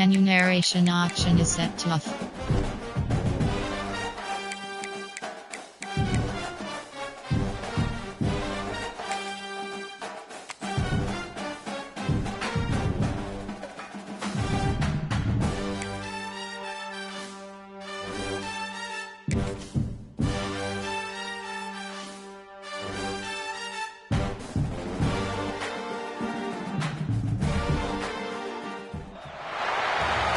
remuneration option is set to off.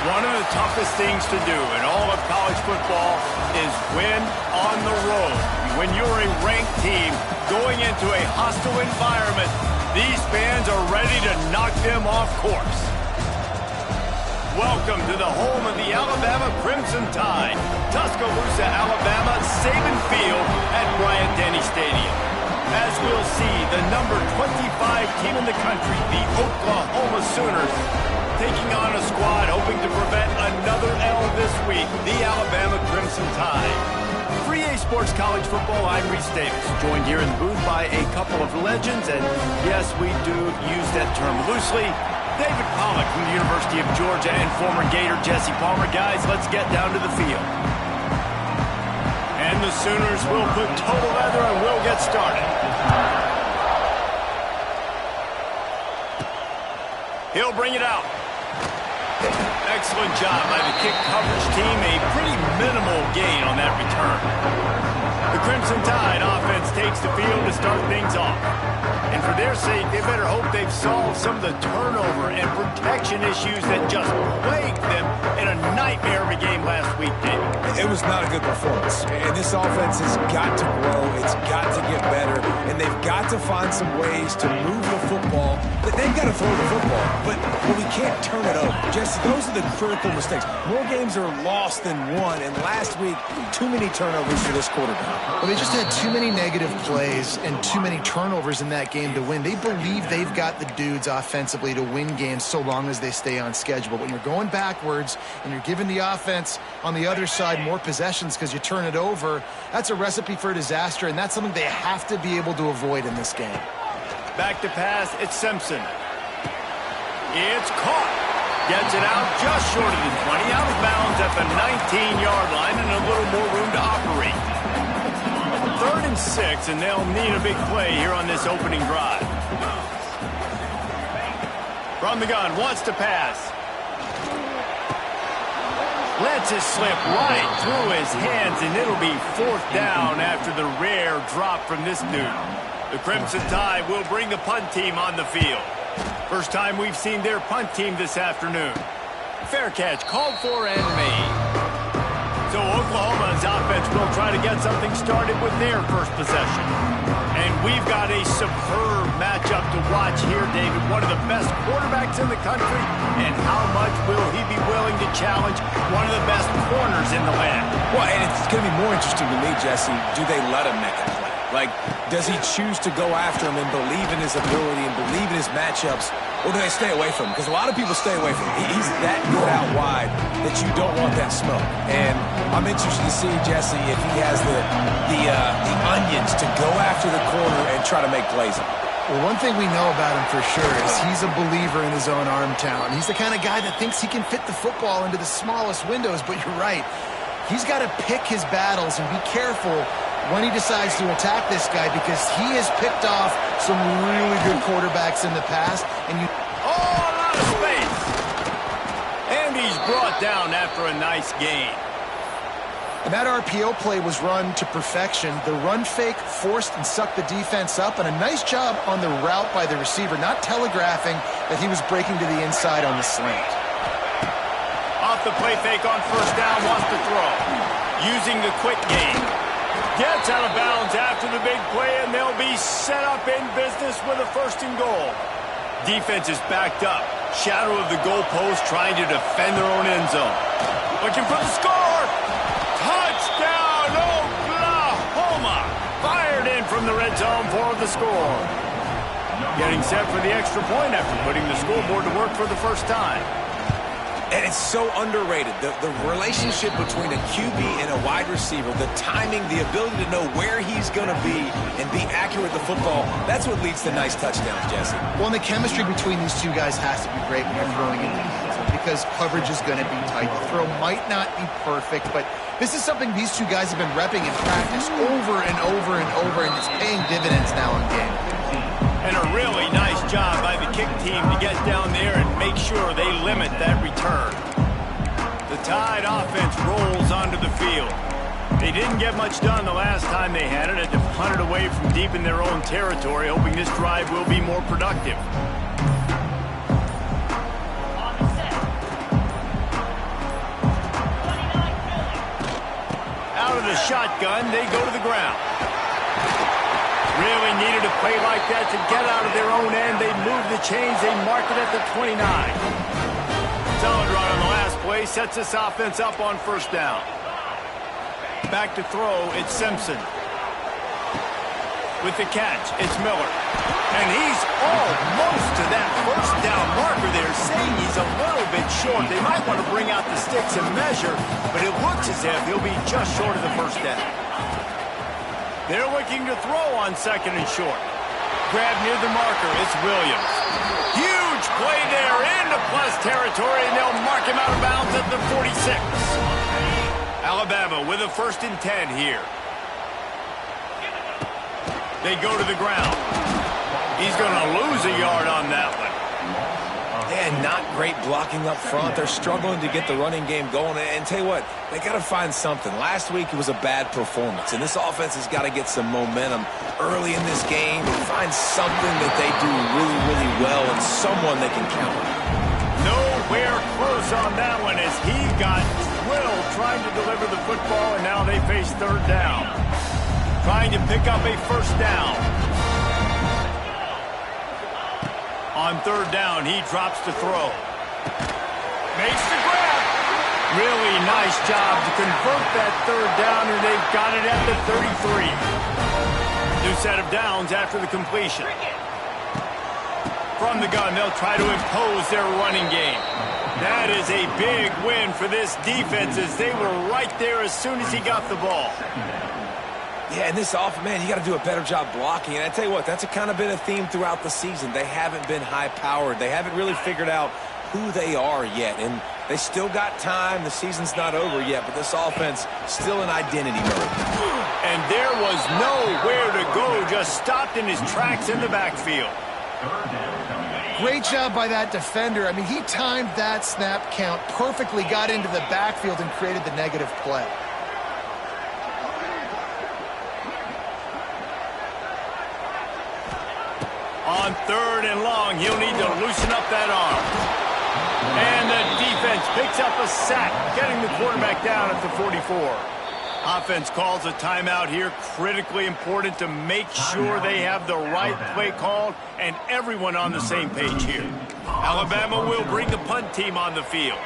One of the toughest things to do in all of college football is win on the road. When you're a ranked team going into a hostile environment, these fans are ready to knock them off course. Welcome to the home of the Alabama Crimson Tide, Tuscaloosa, Alabama, Saban Field at Bryant-Denny Stadium. As we'll see, the number 25 team in the country, the Oklahoma Sooners, taking on a squad hoping to prevent another L this week, the Alabama Crimson Tide. For EA Sports College Football, I'm Reese Davis, joined here in the booth by a couple of legends, and yes, we do use that term loosely. David Pollock from the University of Georgia and former Gator Jesse Palmer. Guys, let's get down to the field. And the Sooners will put total leather and we'll get started. He'll bring it out. Excellent job by the kick coverage team. A pretty minimal gain on that return. The Crimson Tide offense takes the field to start things off. And for their sake, they better hope they've solved some of the turnover and protection issues that just plagued them in a nightmare of a game last week, David. It was not a good performance. And this offense has got to grow. It's got to get better. And they've got to find some ways to move the football. They've got to throw the football. But we can't turn it over. Jesse, those are the critical mistakes. More games are lost than won. And last week, too many turnovers for this quarterback. Well, they just had too many negative plays and too many turnovers in that game to win. They believe they've got the dudes offensively to win games so long as they stay on schedule. But when you're going backwards and you're giving the offense on the other side more possessions because you turn it over, that's a recipe for disaster, and that's something they have to be able to avoid in this game. Back to pass, it's Simpson. It's caught. Gets it out just short of the 20, out of bounds at the 19-yard line, and a little more room to operate. 3rd and 6, and they'll need a big play here on this opening drive. From the gun, wants to pass. Lets it slip right through his hands, and it'll be 4th down after the rare drop from this dude. The Crimson Tide will bring the punt team on the field. First time we've seen their punt team this afternoon. Fair catch, called for and made. So Oklahoma's offense will try to get something started with their first possession. And we've got a superb matchup to watch here, David. One of the best quarterbacks in the country. And how much will he be willing to challenge one of the best corners in the land? Well, and it's going to be more interesting to me, Jesse, do they let him make a play? Like, does he choose to go after him and believe in his ability and believe in his matchups, or do they stay away from him? Because a lot of people stay away from him. He's that good out wide that you don't want that smoke. And I'm interested to see, Jesse, if he has the onions to go after the corner and try to make plays. Well, one thing we know about him for sure is he's a believer in his own arm talent. He's the kind of guy that thinks he can fit the football into the smallest windows, but you're right. He's got to pick his battles and be careful when he decides to attack this guy, because he has picked off some really good quarterbacks in the past. And you all out of space. And he's brought down after a nice gain. And that RPO play was run to perfection. The run fake forced and sucked the defense up, and a nice job on the route by the receiver, not telegraphing that he was breaking to the inside on the slant. Off the play fake on 1st down, wants to throw. Using the quick game. Gets out of bounds after the big play, and they'll be set up in business with a 1st and goal. Defense is backed up. Shadow of the goalpost, trying to defend their own end zone. Looking for the score! Touchdown, Oklahoma! Fired in from the red zone for the score. Getting set for the extra point after putting the scoreboard to work for the first time. And it's so underrated. The relationship between a QB and a wide receiver, the timing, the ability to know where he's going to be and be accurate with the football, that's what leads to nice touchdowns, Jesse. Well, and the chemistry between these two guys has to be great when you're throwing in defense. careful because coverage is going to be tight. The throw might not be perfect, but this is something these two guys have been repping in practice over and over and over, and it's paying dividends now in game. And a really nice job by the kick team to get down there and make sure they limit that return. The Tide offense rolls onto the field. They didn't get much done the last time they had it. Had to punt it away from deep in their own territory, hoping this drive will be more productive. Out of the shotgun, they go to the ground. Really needed a play like that to get out of their own end. They move the chains. They mark it at the 29. Solid run on the last play. Sets this offense up on first down. Back to throw, it's Simpson. With the catch, it's Miller. And he's almost to that first down marker there, saying he's a little bit short. They might want to bring out the sticks and measure, but it looks as if he'll be just short of the first down. They're looking to throw on second and short. Grab near the marker, it's Williams. Huge play there into plus territory, and they'll mark him out of bounds at the 46. Alabama with a 1st and 10 here. They go to the ground. He's going to lose a yard on that one. And not great blocking up front. They're struggling to get the running game going. And tell you what, they got to find something. Last week it was a bad performance, and this offense has got to get some momentum early in this game and find something that they do really, really well and someone they can count on. Nowhere close on that one as he got drilled trying to deliver the football, and now they face 3rd down. Trying to pick up a 1st down. On 3rd down, he drops to throw. Makes the grab. Really nice job to convert that 3rd down, and they've got it at the 33. New set of downs after the completion. From the gun, they'll try to impose their running game. That is a big win for this defense as they were right there as soon as he got the ball. Yeah, and this offense, man, you got to do a better job blocking. And I tell you what, that's kind of been a theme throughout the season. They haven't been high-powered. They haven't really figured out who they are yet. And they still got time. The season's not over yet, but this offense still in identity mode. And there was nowhere to go, just stopped in his tracks in the backfield. Great job by that defender. I mean, he timed that snap count perfectly, got into the backfield, and created the negative play. On 3rd and long, he'll need to loosen up that arm. And the defense picks up a sack, getting the quarterback down at the 44. Offense calls a timeout here. Critically important to make sure they have the right play called and everyone on the same page here. Alabama will bring the punt team on the field.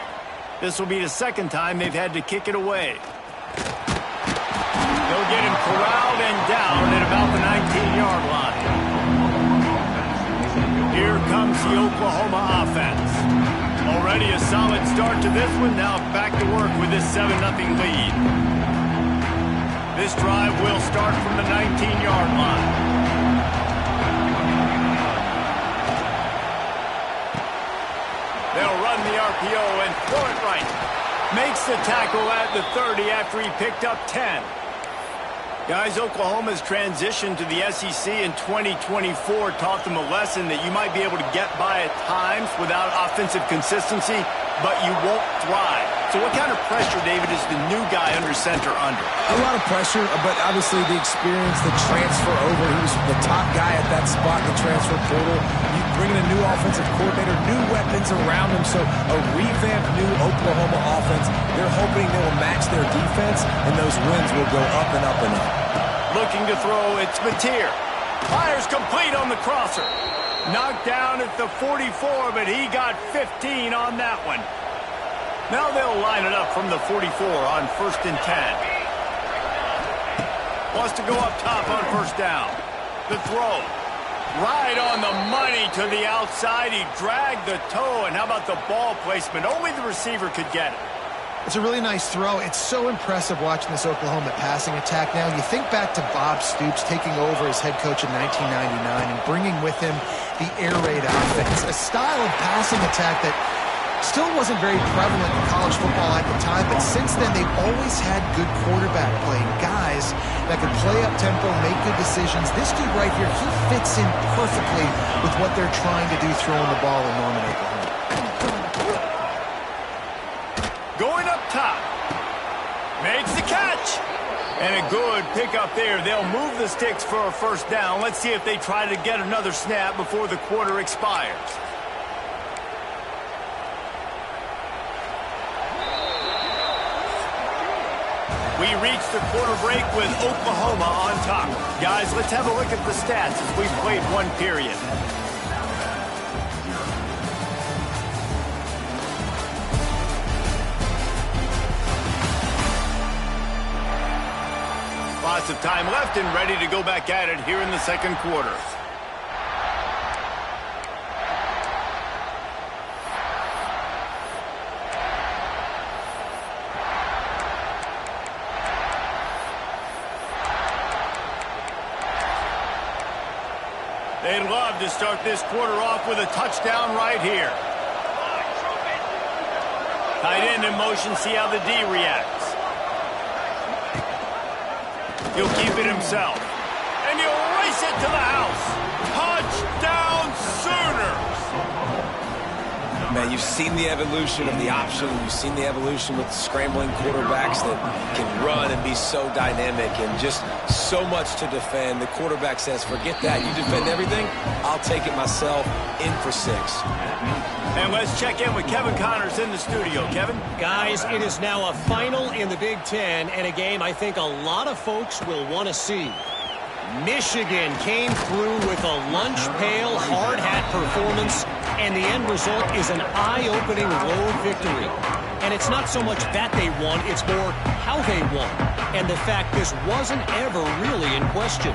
This will be the 2nd time they've had to kick it away. They'll get him corralled and down at about the 19-yard line. Here comes the Oklahoma offense. Already a solid start to this one. Now back to work with this 7-0 lead. This drive will start from the 19-yard line. They'll run the RPO and throw it right. Makes the tackle at the 30 after he picked up 10. Guys, Oklahoma's transition to the SEC in 2024 taught them a lesson that you might be able to get by at times without offensive consistency, but you won't thrive. So what kind of pressure, David, is the new guy under center under? A lot of pressure, but obviously the experience, the transfer over. He was the top guy at that spot in the transfer portal. You bring in a new offensive coordinator, new weapons around him, so a revamped new Oklahoma offense. They're hoping they will match their defense, and those wins will go up and up and up. Looking to throw, it's Mateer. Fires complete on the crosser. Knocked down at the 44, but he got 15 on that one. Now they'll line it up from the 44 on 1st and 10. Wants to go up top on 1st down. The throw. Right on the money to the outside. He dragged the toe, and how about the ball placement? Only the receiver could get it. It's a really nice throw. It's so impressive watching this Oklahoma passing attack now. You think back to Bob Stoops taking over as head coach in 1999 and bringing with him the air raid offense, a style of passing attack that Still wasn't very prevalent in college football at the time, but since then they've always had good quarterback play. Guys that could play up tempo, make good decisions. This dude right here, he fits in perfectly with what they're trying to do throwing the ball in Norman, Oklahoma. Going up top. Makes the catch. And a good pickup there. They'll move the sticks for a first down. Let's see if they try to get another snap before the quarter expires. We reach the quarter break with Oklahoma on top. Guys, let's have a look at the stats as we've played one period. Lots of time left and ready to go back at it here in the second quarter. They'd love to start this quarter off with a touchdown right here. Tight end in motion, see how the D reacts. He'll keep it himself. And he'll race it to the house. Touchdown Sooners! Man, you've seen the evolution of the option. You've seen the evolution with scrambling quarterbacks that can run and be so dynamic and just so much to defend. The quarterback says, forget that. You defend everything, I'll take it myself. In for 6. And let's check in with Kevin Connors in the studio. Kevin? Guys, it is now a final in the Big Ten and a game I think a lot of folks will want to see. Michigan came through with a lunch pail, hard hat performance, and the end result is an eye-opening road victory. And it's not so much that they won, it's more how they won. And the fact this wasn't ever really in question.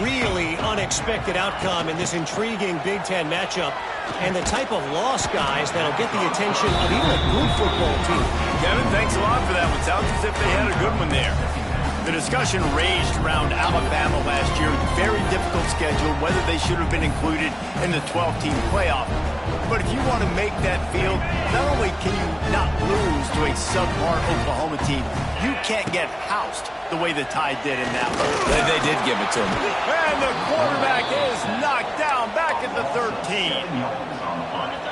Really unexpected outcome in this intriguing Big Ten matchup, and the type of loss, guys, that'll get the attention of even a good football team. Kevin, thanks a lot for that one. Sounds as if they had a good one there. The discussion raged around Alabama last year. Very difficult schedule, whether they should have been included in the 12-team playoff. But if you want to make that field, not only can you not lose to a subpar Oklahoma team, you can't get housed the way the Tide did in that one. They did give it to him. And the quarterback is knocked down back at the 13.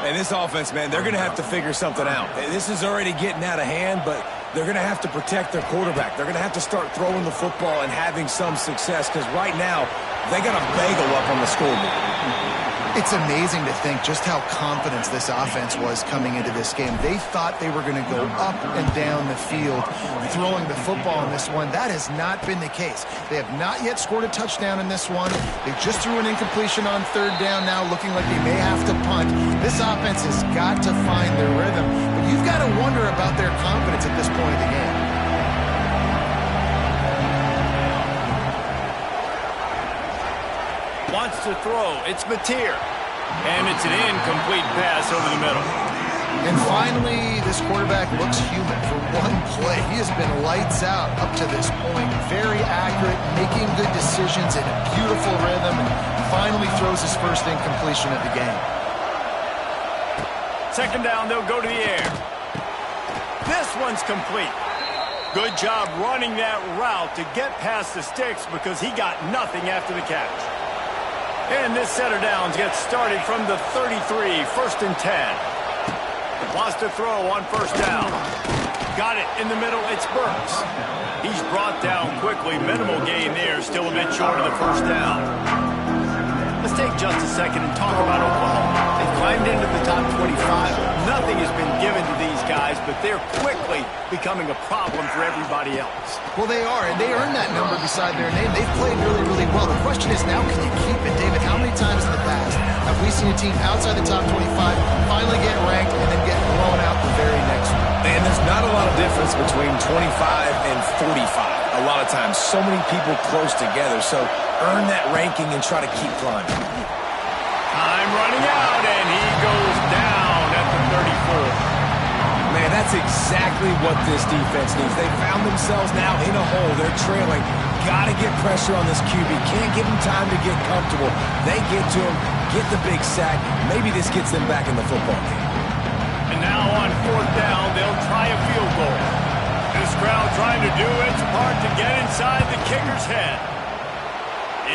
And this offense, man, they're going to have to figure something out. This is already getting out of hand, but they're going to have to protect their quarterback. They're going to have to start throwing the football and having some success, because right now, they got a bagel up on the scoreboard. It's amazing to think just how confident this offense was coming into this game. They thought they were going to go up and down the field throwing the football in this one. That has not been the case. They have not yet scored a touchdown in this one. They just threw an incompletion on third down now, looking like they may have to punt. This offense has got to find their rhythm. But you've got to wonder about their confidence at this point of the game. Wants to throw. It's Mateer. And it's an incomplete pass over the middle. And finally, this quarterback looks human for one play. He has been lights out up to this point. Very accurate, making good decisions in a beautiful rhythm, and finally throws his first incompletion of the game. Second down, they'll go to the air. This one's complete. Good job running that route to get past the sticks, because he got nothing after the catch. And this set of downs gets started from the 33, 1st and 10. Wants to throw on first down. Got it in the middle, it's Burks. He's brought down quickly, minimal gain there, still a bit short of the first down. Let's take just a second and talk about Oklahoma. They've climbed into the top 25. Nothing has been given to these guys, but they're quickly becoming a problem for everybody else. Well, they are, and they earned that number beside their name. They've played really, really well. The question is now, can you keep it? David, how many times in the past have we seen a team outside the top 25 finally get ranked and then get blown out the very next one? And there's not a lot of difference between 25 and 45. A lot of times, so many people close together. So earn that ranking and try to keep climbing. Time running out, and he goes down at the 34. Man, that's exactly what this defense needs. They found themselves now in a hole. They're trailing. Got to get pressure on this QB. Can't give him time to get comfortable. They get to him, get the big sack. Maybe this gets them back in the football game. And now on 4th down, they'll try a field goal. This crowd trying to do its part to get inside the kicker's head.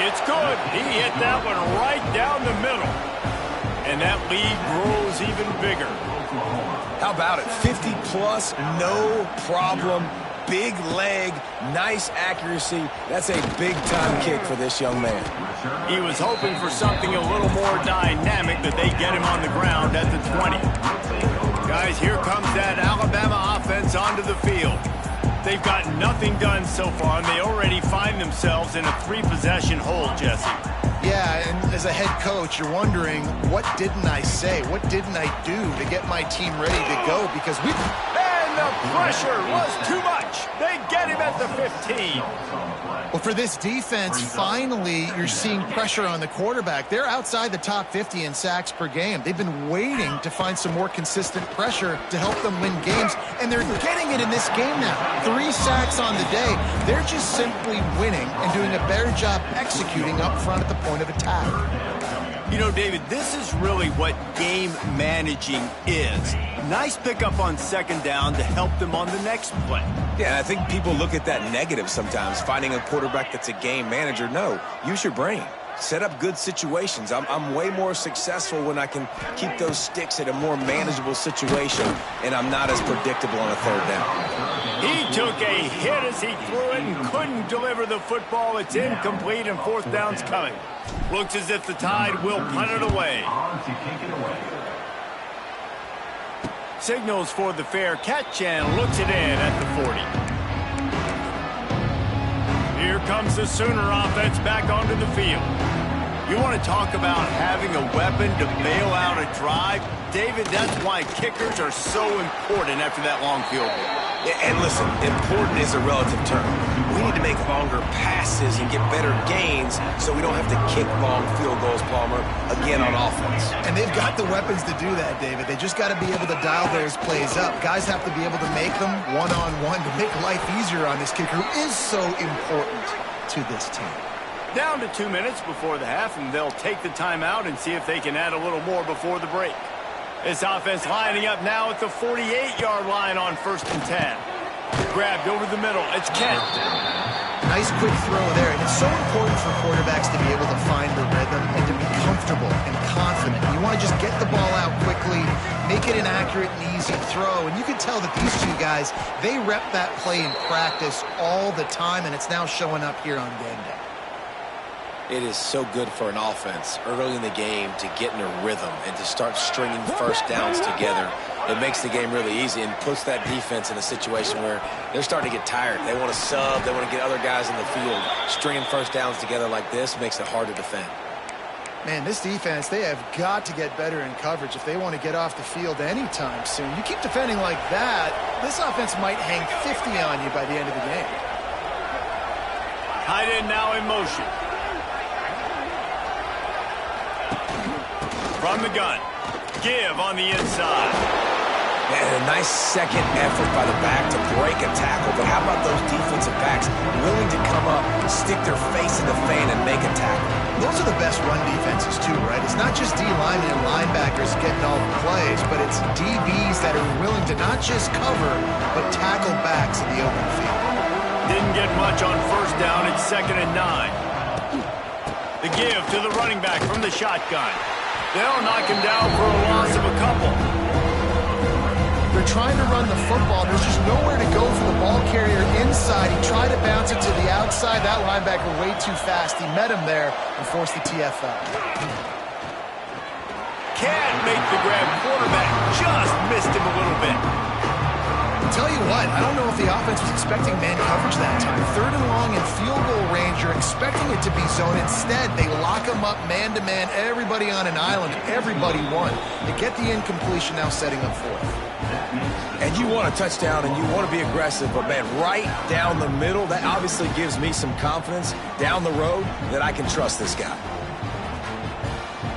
It's good. He hit that one right down the middle. And that lead grows even bigger. How about it? 50-plus, no problem. Big leg, nice accuracy. That's a big-time kick for this young man. He was hoping for something a little more dynamic, that they get him on the ground at the 20. Guys, here comes that Alabama offense onto the field. They've got nothing done so far, and they already find themselves in a 3-possession hole, Jesse. Yeah, and as a head coach, you're wondering, what didn't I say? What didn't I do to get my team ready to go? Because And the pressure was too much. They get him at the 15. Well, for this defense, finally, you're seeing pressure on the quarterback. They're outside the top 50 in sacks per game. They've been waiting to find some more consistent pressure to help them win games, and they're getting it in this game now. 3 sacks on the day. They're just simply winning and doing a better job executing up front at the point of attack. You know, David, this is really what game managing is. Nice pickup on 2nd down to help them on the next play. Yeah, I think people look at that negative sometimes, finding a quarterback that's a game manager. No, use your brain. Set up good situations. I'm way more successful when I can keep those sticks at a more manageable situation, and I'm not as predictable on a 3rd down. He took a hit as he threw it and couldn't deliver the football. It's incomplete, and 4th down's coming. Looks as if the Tide will punt it away. Signals for the fair catch and looks it in at the 40. Here comes the Sooner offense back onto the field. You want to talk about having a weapon to bail out a drive? David, that's why kickers are so important after that long field goal. And listen, important is a relative term. We need to make longer passes and get better gains so we don't have to kick long field goals, Palmer, again on offense. And they've got the weapons to do that, David. They just got to be able to dial those plays up. Guys have to be able to make them one-on-one to make life easier on this kicker who is so important to this team. Down to 2 minutes before the half, and they'll take the timeout and see if they can add a little more before the break. This offense lining up now at the 48-yard line on 1st and 10. Grabbed over the middle. It's Kent. Nice quick throw there. And it's so important for quarterbacks to be able to find the rhythm and to be comfortable and confident. You want to just get the ball out quickly, make it an accurate and easy throw. And you can tell that these two guys, they rep that play in practice all the time, and it's now showing up here on game day. It is so good for an offense early in the game to get in a rhythm and to start stringing 1st downs together. It makes the game really easy and puts that defense in a situation where they're starting to get tired. They want to sub. They want to get other guys in the field. Stringing 1st downs together like this makes it hard to defend. Man, this defense, they have got to get better in coverage if they want to get off the field anytime soon. You keep defending like that, this offense might hang 50 on you by the end of the game. Tight end now in motion. From the gun. Give on the inside. And a nice second effort by the back to break a tackle. But how about those defensive backs willing to come up, stick their face in the fan, and make a tackle? Those are the best run defenses too, right? It's not just D linemen and linebackers getting all the plays, but it's DBs that are willing to not just cover, but tackle backs in the open field. Didn't get much on 1st down. It's 2nd and 9. The give to the running back from the shotgun. They'll knock him down for a loss of a couple. They're trying to run the football. There's just nowhere to go for the ball carrier inside. He tried to bounce it to the outside. That linebacker way too fast. He met him there and forced the TFL. Can't make the grab. Quarterback just missed him a little bit. Tell you what, I don't know if the offense was expecting man coverage that time. 3rd and long in field goal range, you're expecting it to be zone. Instead, they lock them up man-to-man, everybody on an island, everybody won. They get the incompletion, now setting up 4th. And you want a touchdown and you want to be aggressive, but man, right down the middle, that obviously gives me some confidence down the road that I can trust this guy.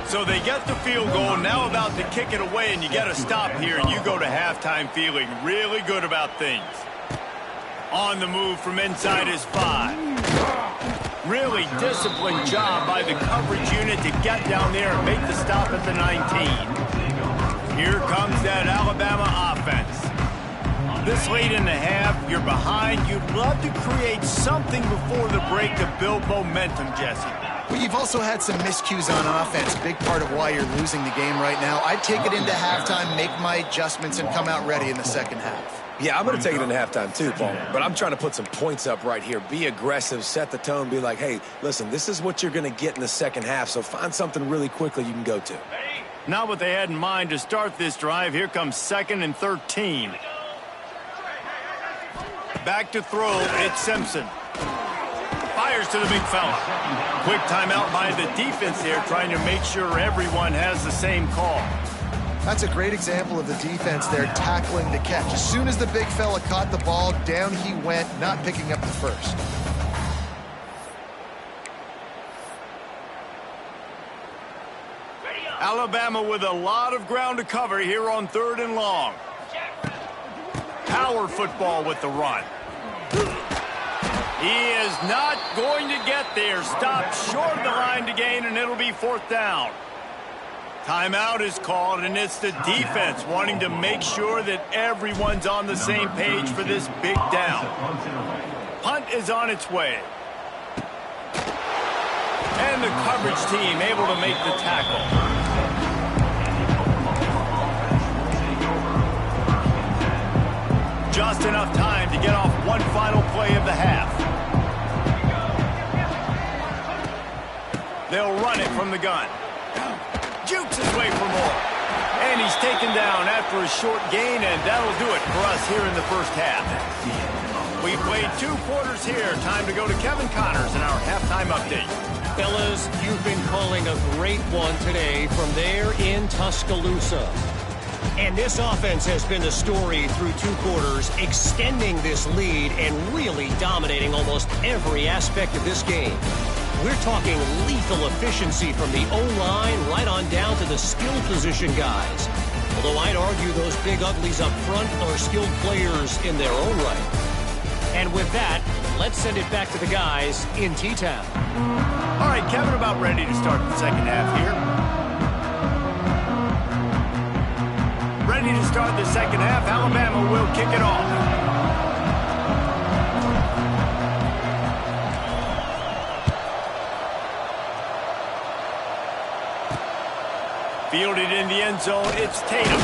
So they get the field goal, now about to kick it away, and you get a stop here, and you go to halftime feeling really good about things. On the move from inside his 5. Really disciplined job by the coverage unit to get down there and make the stop at the 19. Here comes that Alabama offense. This late in the half, you're behind. You'd love to create something before the break to build momentum, Jesse. Well, you've also had some miscues on offense, big part of why you're losing the game right now. I'd take it into halftime, make my adjustments, and come out ready in the second half. Yeah, I'm going to take it into halftime too, Paul. But I'm trying to put some points up right here. Be aggressive, set the tone, be like, hey, listen, this is what you're going to get in the second half, so find something really quickly you can go to. Not what they had in mind to start this drive. Here comes 2nd and 13. Back to throw, it's Simpson. Fires to the big fella. Quick timeout by the defense here, trying to make sure everyone has the same call. That's a great example of the defense there tackling the catch. As soon as the big fella caught the ball, down he went, not picking up the first. Alabama with a lot of ground to cover here on 3rd and long. Power football with the run. He is not going to get there. Stopped short of the line to gain, and it'll be 4th down. Timeout is called, and it's the defense wanting to make sure that everyone's on the same page for this big down. Punt is on its way. And the coverage team able to make the tackle. Just enough time to get off one final play of the half. They'll run it from the gun. Jukes his way for more. And he's taken down after a short gain, and that'll do it for us here in the first half. We played 2 quarters here. Time to go to Kevin Connors in our halftime update. Fellas, you've been calling a great one today from there in Tuscaloosa. And this offense has been the story through 2 quarters, extending this lead and really dominating almost every aspect of this game. We're talking lethal efficiency from the O-line right on down to the skill position guys. Although I'd argue those big uglies up front are skilled players in their own right. And with that, let's send it back to the guys in T-Town. All right, Kevin, about ready to start the second half here. Ready to start the second half. Alabama will kick it off. Fielded in the end zone, it's Tatum.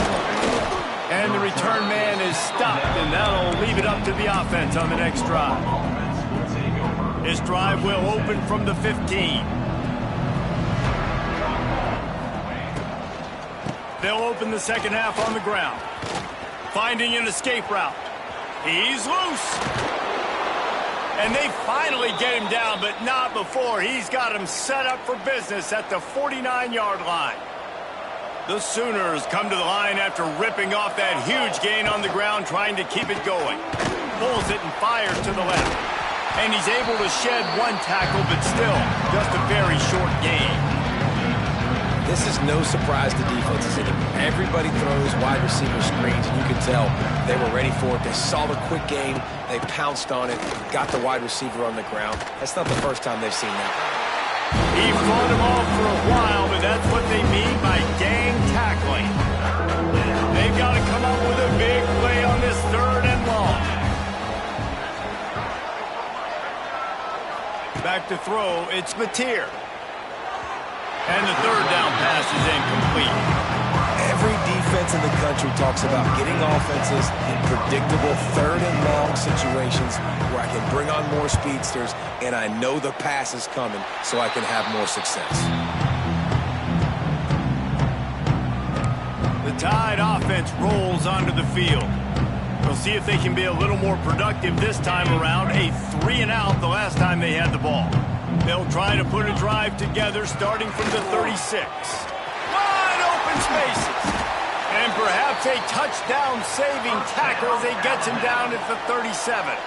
And the return man is stopped, and that'll leave it up to the offense on the next drive. This drive will open from the 15. They'll open the second half on the ground. Finding an escape route. He's loose. And they finally get him down, but not before. He's got him set up for business at the 49-yard line. The Sooners come to the line after ripping off that huge gain on the ground, trying to keep it going. Pulls it and fires to the left. And he's able to shed 1 tackle, but still just a very short gain. This is no surprise to defenses anymore. Everybody throws wide receiver screens, and you can tell they were ready for it. They saw the quick game. They pounced on it, got the wide receiver on the ground. That's not the first time they've seen that. He fought him off for a while, but that's what they mean by gang tackling. They've got to come up with a big play on this 3rd and long. Back to throw, it's Mateer. And the 3rd down pass is incomplete. Every defense in the country talks about getting offenses in predictable 3rd and long situations where I can bring on more speedsters and I know the pass is coming so I can have more success. The Tide offense rolls onto the field. We'll see if they can be a little more productive this time around. A 3-and-out the last time they had the ball. They'll try to put a drive together starting from the 36. Wide open spaces. And perhaps a touchdown-saving tackle as he gets him down at the 37.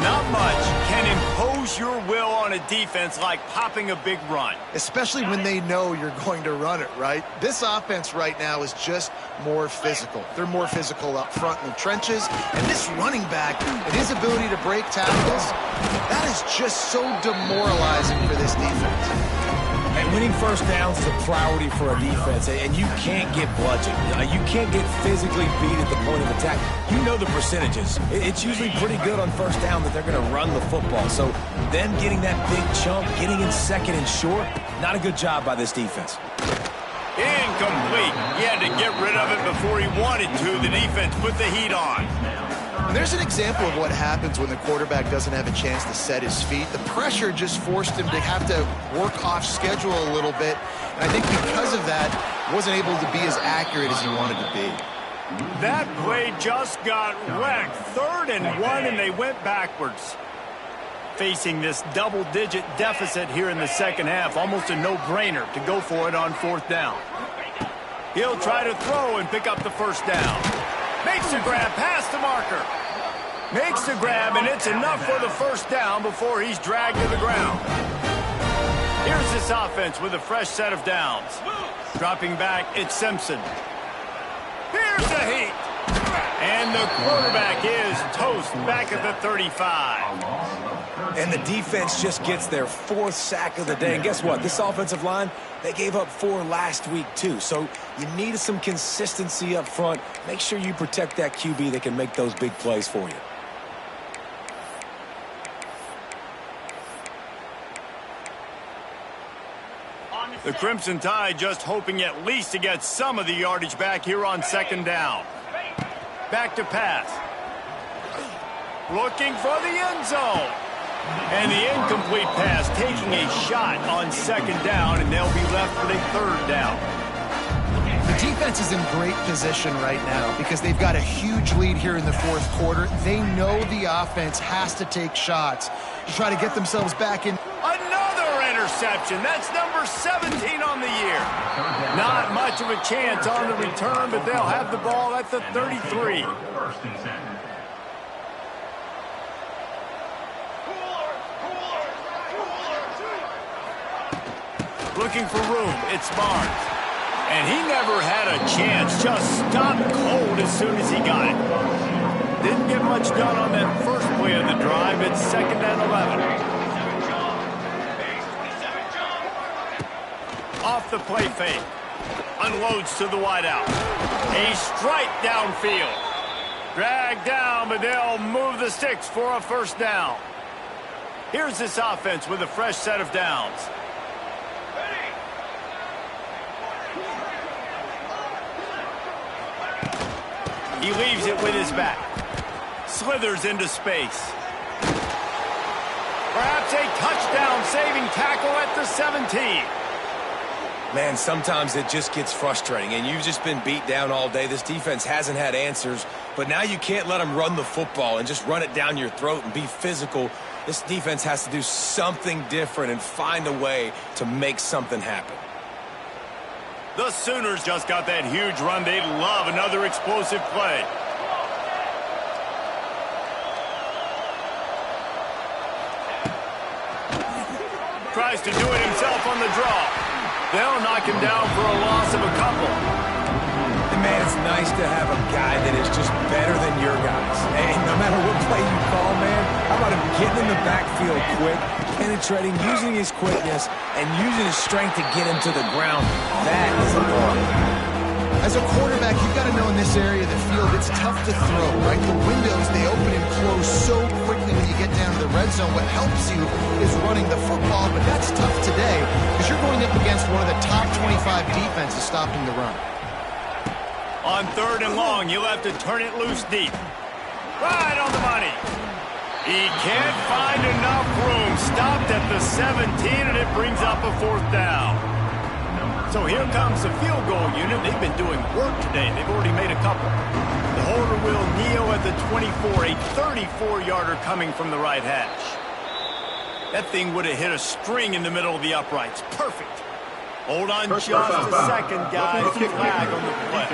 Not much can impose your will on a defense like popping a big run. Especially when they know you're going to run it, right? This offense right now is just more physical. They're more physical up front in the trenches. And this running back and his ability to break tackles, that is just so demoralizing for this defense. And winning first downs is a priority for a defense, and you can't get bludgeoned. You can't get physically beat at the point of attack. You know the percentages. It's usually pretty good on first down that they're going to run the football. So them getting that big chunk, getting in second and short, not a good job by this defense. Incomplete. He had to get rid of it before he wanted to. The defense put the heat on. And there's an example of what happens when the quarterback doesn't have a chance to set his feet. The pressure just forced him to have to work off schedule a little bit. And I think because of that, wasn't able to be as accurate as he wanted to be. That play just got wrecked. 3rd and 1, and they went backwards. Facing this double-digit deficit here in the second half, almost a no-brainer to go for it on 4th down. He'll try to throw and pick up the first down. Makes the grab past the marker. Makes the grab, and it's enough for the first down before he's dragged to the ground. Here's this offense with a fresh set of downs. Dropping back, it's Simpson. Here's the heat. And the quarterback is toast back at the 35. And the defense just gets their 4th sack of the day. And guess what? This offensive line, they gave up 4 last week too. So you need some consistency up front. Make sure you protect that QB that can make those big plays for you. The Crimson Tide just hoping at least to get some of the yardage back here on 2nd down. Back to pass. Looking for the end zone. And the incomplete pass taking a shot on 2nd down, and they'll be left with a 3rd down. The defense is in great position right now because they've got a huge lead here in the 4th quarter. They know the offense has to take shots to try to get themselves back in. Another interception. That's number 17 on the year. Not much of a chance on the return, but they'll have the ball at the 33. Looking for room, it's Barnes. And he never had a chance, just stopped cold as soon as he got it. Didn't get much done on that first play of the drive. It's 2nd and 11. Off the play fake. Unloads to the wideout. A strike downfield. Dragged down, but they'll move the sticks for a first down. Here's this offense with a fresh set of downs. He leaves it with his back. Slithers into space. Perhaps a touchdown-saving tackle at the 17. Man, sometimes it just gets frustrating, and you've just been beat down all day. This defense hasn't had answers, but now you can't let them run the football and just run it down your throat and be physical. This defense has to do something different and find a way to make something happen. The Sooners just got that huge run. They'd love another explosive play. Tries to do it himself on the draw. They'll knock him down for a loss of a couple. And man, it's nice to have a guy that is just better than your guys. And no matter what play you call, man, how about him getting in the backfield quick, penetrating, using his quickness, and using his strength to get him to the ground. That is a ball. As a quarterback, you've got to know in this area of the field, it's tough to throw, right? The windows, they open and close so quickly when you get down to the red zone. What helps you is running the football, but that's tough today because you're going up against one of the top 25 defenses stopping the run. On 3rd and long, you'll have to turn it loose deep. Right on the money. He can't find enough room. Stopped at the 17, and it brings up a 4th down. So here comes the field goal unit. They've been doing work today. They've already made a couple. The holder will kneel at the 24, a 34-yarder coming from the right hash. That thing would have hit a string in the middle of the uprights. Perfect. Hold on just a second, guys. Flag on the play.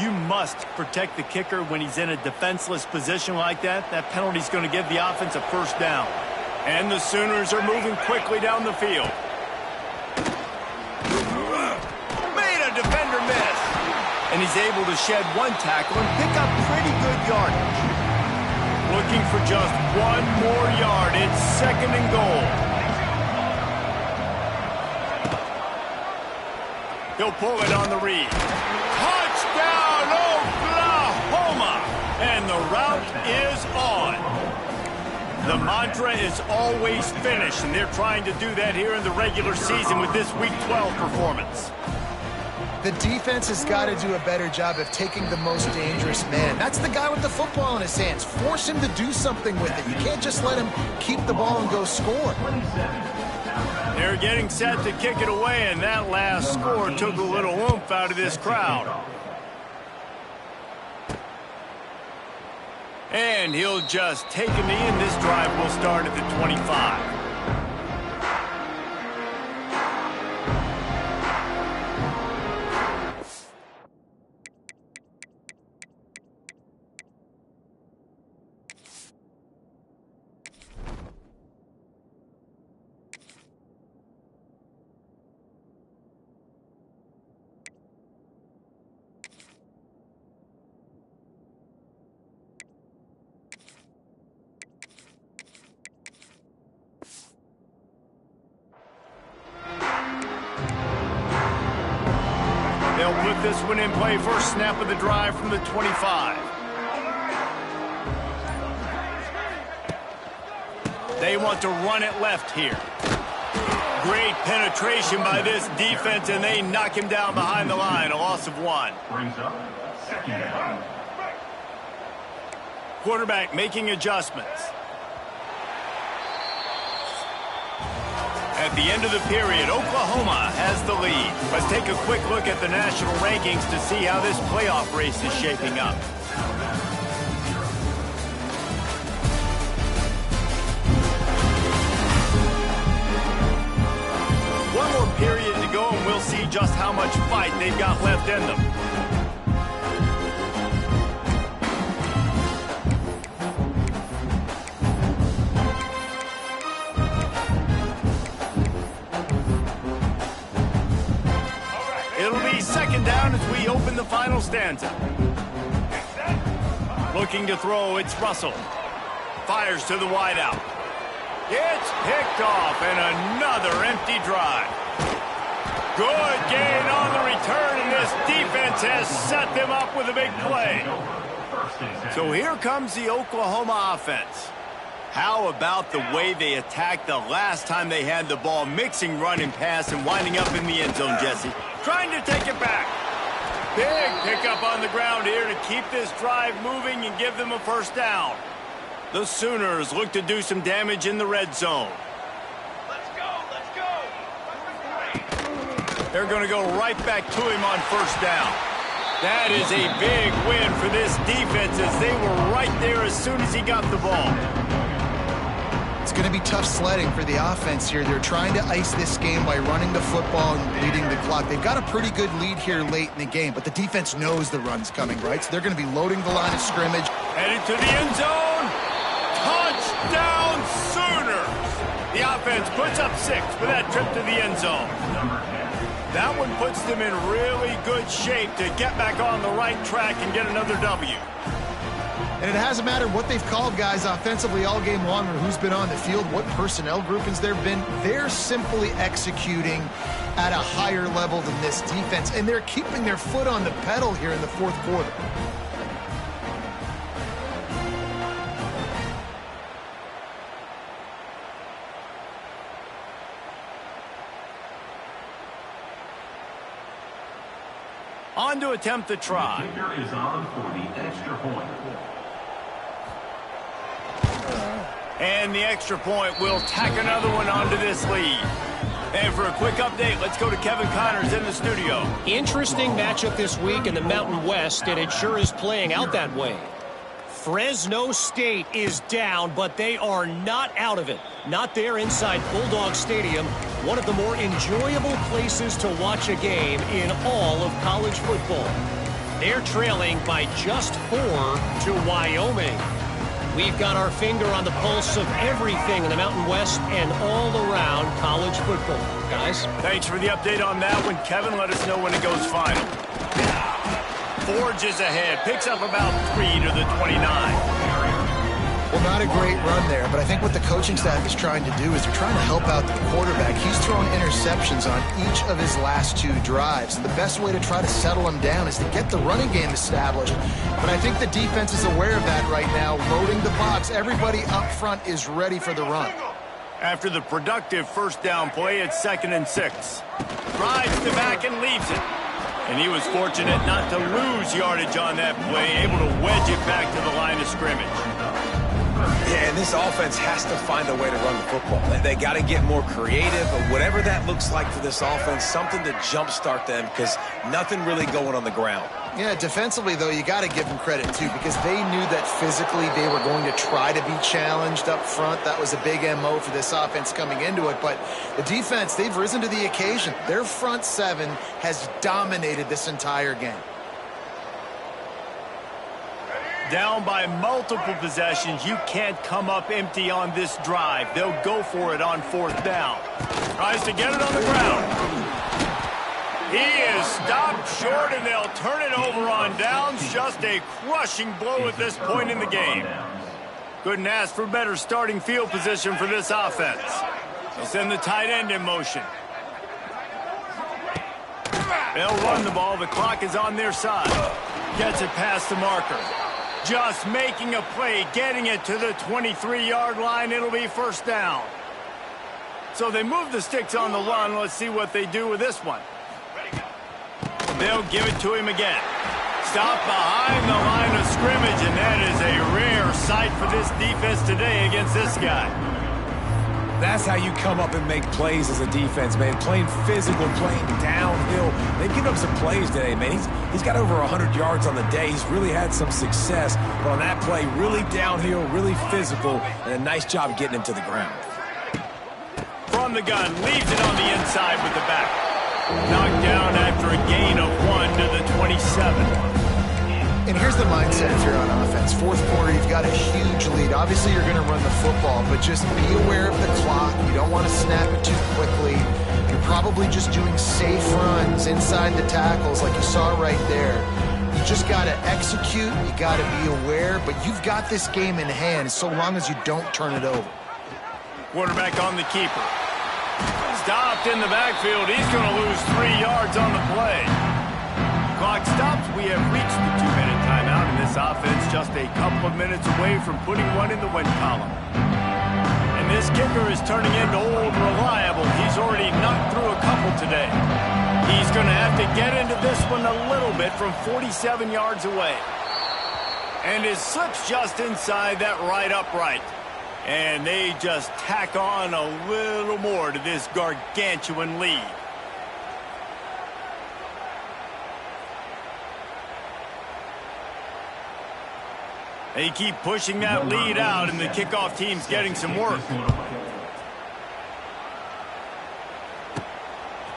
You must protect the kicker when he's in a defenseless position like that. That penalty's going to give the offense a first down. And the Sooners are moving quickly down the field. Made a defender miss. And he's able to shed one tackle and pick up pretty good yardage. Looking for just one more yard. It's 2nd and goal. He'll pull it on the read. Touchdown, Oklahoma! And the route is on. The mantra is always finish, and they're trying to do that here in the regular season with this Week 12 performance. The defense has got to do a better job of taking the most dangerous man. That's the guy with the football in his hands. Force him to do something with it. You can't just let him keep the ball and go score. They're getting set to kick it away, and that last score took a little oomph out of this crowd. And he'll just take a knee, and this drive will start at the 25. They'll put this one in play. First snap of the drive from the 25. They want to run it left here. Great penetration by this defense, and they knock him down behind the line. A loss of 1. Quarterback making adjustments. At the end of the period, Oklahoma has the lead. Let's take a quick look at the national rankings to see how this playoff race is shaping up. One more period to go, and we'll see just how much fight they've got left in them. Down as we open the final stanza. Looking to throw, it's Russell. Fires to the wideout. It's picked off, and another empty drive. Good gain on the return, and this defense has set them up with a big play. So here comes the Oklahoma offense. How about the way they attacked the last time they had the ball, mixing run and pass and winding up in the end zone, Jesse? Trying to take it back. Big pickup on the ground here to keep this drive moving and give them a first down. The Sooners look to do some damage in the red zone. Let's go, let's go. They're going to go right back to him on first down. That is a big win for this defense as they were right there as soon as he got the ball. It's going to be tough sledding for the offense here. They're trying to ice this game by running the football and leading the clock. They've got a pretty good lead here late in the game, but the defense knows the run's coming, right? So they're going to be loading the line of scrimmage. Headed to the end zone. Touchdown Sooners! The offense puts up 6 for that trip to the end zone. That one puts them in really good shape to get back on the right track and get another W. And it hasn't mattered what they've called guys offensively all game long or who's been on the field, what personnel groupings there have been. They're simply executing at a higher level than this defense, and they're keeping their foot on the pedal here in the fourth quarter. On to attempt the try. The kicker is on for the extra point. And the extra point will tack another one onto this lead. And for a quick update, let's go to Kevin Connors in the studio. Interesting matchup this week in the Mountain West, and it sure is playing out that way. Fresno State is down, but they are not out of it. Not there inside Bulldog Stadium, one of the more enjoyable places to watch a game in all of college football. They're trailing by just 4 to Wyoming. We've got our finger on the pulse of everything in the Mountain West and all around college football. Guys? Thanks for the update on that one, Kevin. Let us know when it goes final. Forges ahead. Picks up about 3 to the 29. Well, not a great run there, but I think what the coaching staff is trying to do is they're trying to help out the quarterback. He's thrown interceptions on each of his last 2 drives, and the best way to try to settle him down is to get the running game established. But I think the defense is aware of that right now, loading the box. Everybody up front is ready for the run. After the productive first down play, it's 2nd and 6. Drives the back and leaves it. And he was fortunate not to lose yardage on that play, able to wedge it back to the line of scrimmage. Yeah, and this offense has to find a way to run the football. They got to get more creative, or whatever that looks like for this offense, something to jumpstart them, because nothing really going on the ground. Yeah, defensively, though, you got to give them credit, too, because they knew that physically they were going to try to be challenged up front. That was a big MO for this offense coming into it. But the defense, they've risen to the occasion. Their front 7 has dominated this entire game. Down by multiple possessions, you can't come up empty on this drive. They'll go for it on 4th down. Tries to get it on the ground. He is stopped short, and they'll turn it over on downs. Just a crushing blow at this point in the game. Couldn't ask for better starting field position for this offense. They'll send the tight end in motion. They'll run the ball. The clock is on their side. Gets it past the marker. Just making a play, getting it to the 23-yard line. It'll be 1st down. So they move the sticks on the run. Let's see what they do with this one. They'll give it to him again. Stop behind the line of scrimmage, and that is a rare sight for this defense today against this guy. That's how you come up and make plays as a defense, man. Playing physical, playing downhill. They've given up some plays today, man. He's got over 100 yards on the day. He's really had some success. But on that play, really downhill, really physical, and a nice job getting him to the ground. From the gun, leaves it on the inside with the back. Knocked down after a gain of 1 to the 27. And here's the mindset if you're on offense. 4th quarter, you've got a huge lead. Obviously, you're going to run the football, but just be aware of the clock. You don't want to snap it too quickly. You're probably just doing safe runs inside the tackles like you saw right there. You just got to execute. You got to be aware, but you've got this game in hand so long as you don't turn it over. Quarterback on the keeper. Stopped in the backfield. He's going to lose 3 yards on the play. Clock stops. We have reached the 2-minute timeout, and this offense just a couple of minutes away from putting one in the win column. And this kicker is turning into old reliable. He's already knocked through a couple today. He's going to have to get into this one a little bit from 47 yards away. And his slip's just inside that right upright. And they just tack on a little more to this gargantuan lead. They keep pushing that lead out, and the kickoff team's getting some work.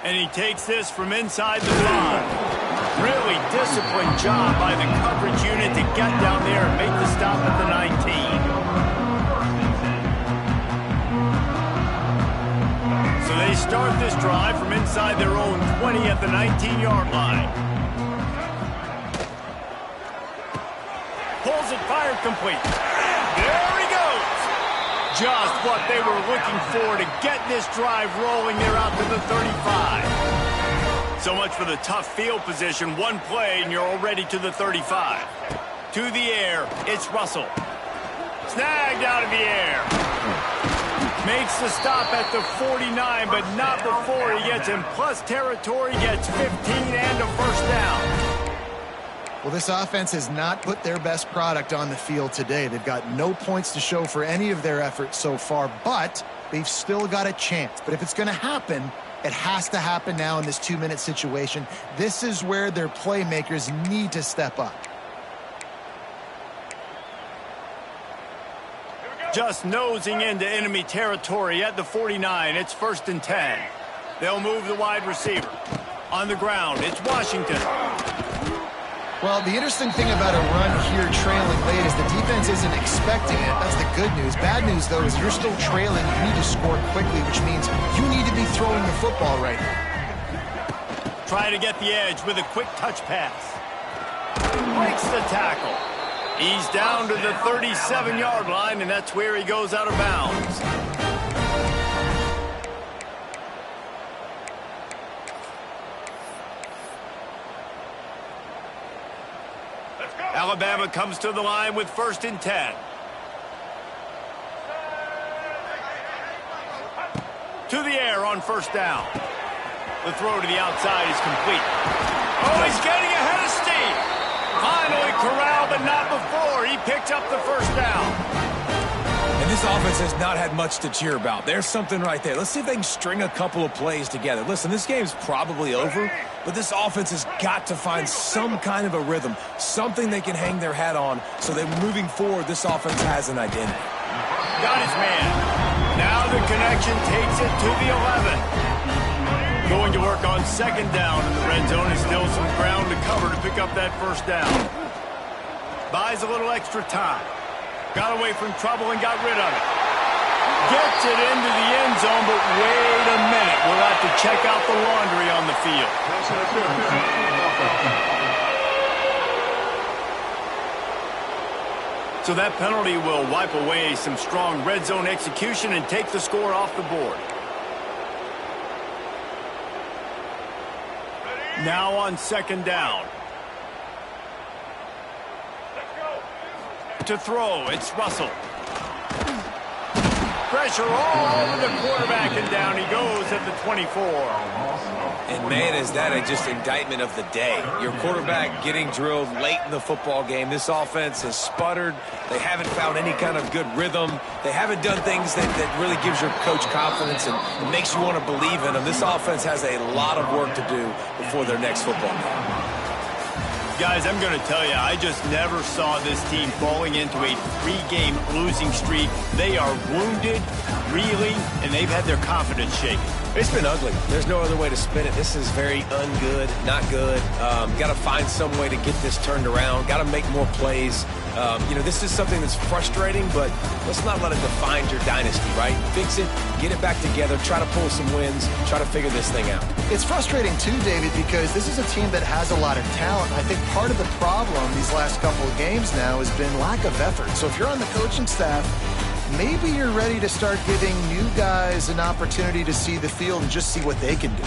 And he takes this from inside the 5. Really disciplined job by the coverage unit to get down there and make the stop at the 19. So they start this drive from inside their own 20 at the 19-yard line. Pulls it, fired complete. There he goes. Just what they were looking for to get this drive rolling. They're out to the 35. So much for the tough field position. One play, and you're already to the 35. To the air, it's Russell. Snagged out of the air. Makes the stop at the 49, but not before he gets in plus territory, gets 15 and a 1st down. Well, this offense has not put their best product on the field today. They've got no points to show for any of their efforts so far, but they've still got a chance. But if it's going to happen, it has to happen now in this 2-minute situation. This is where their playmakers need to step up. Just nosing into enemy territory at the 49. It's 1st and 10. They'll move the wide receiver. On the ground, it's Washington. Well, the interesting thing about a run here trailing late is the defense isn't expecting it. That's the good news. Bad news, though, is you're still trailing. You need to score quickly, which means you need to be throwing the football right now. Trying to get the edge with a quick touch pass. Breaks the tackle. He's down to the 37-yard line, and that's where he goes out of bounds. Alabama comes to the line with 1st and 10. To the air on 1st down. The throw to the outside is complete. Oh, he's getting ahead of steam. Finally corralled, but not before. He picked up the 1st down. And this offense has not had much to cheer about. There's something right there. Let's see if they can string a couple of plays together. Listen, this game's probably over, but this offense has got to find some kind of a rhythm, something they can hang their hat on so that moving forward, this offense has an identity. Got his man. Now the connection takes it to the 11. Going to work on 2nd down in the red zone. Is still some ground to cover to pick up that 1st down. Buys a little extra time. Got away from trouble and got rid of it. Gets it into the end zone, but wait a minute. We'll have to check out the laundry on the field. So that penalty will wipe away some strong red zone execution and take the score off the board. Now on 2nd down. To throw, it's Russell. Pressure all over the quarterback, and down he goes at the 24. And, man, is that just indictment of the day. Your quarterback getting drilled late in the football game. This offense has sputtered. They haven't found any kind of good rhythm. They haven't done things that really gives your coach confidence and makes you want to believe in them. This offense has a lot of work to do before their next football game. Guys, I'm going to tell you, I just never saw this team falling into a 3-game losing streak. They are wounded, reeling, and they've had their confidence shaken. It's been ugly. There's no other way to spin it. This is very ungood, not good. Got to find some way to get this turned around. Got to make more plays. This is something that's frustrating, but let's not let it define your dynasty, right? Fix it, get it back together, try to pull some wins, try to figure this thing out. It's frustrating too, David, because this is a team that has a lot of talent. I think part of the problem these last couple of games now has been lack of effort. So if you're on the coaching staff, maybe you're ready to start giving new guys an opportunity to see the field and just see what they can do.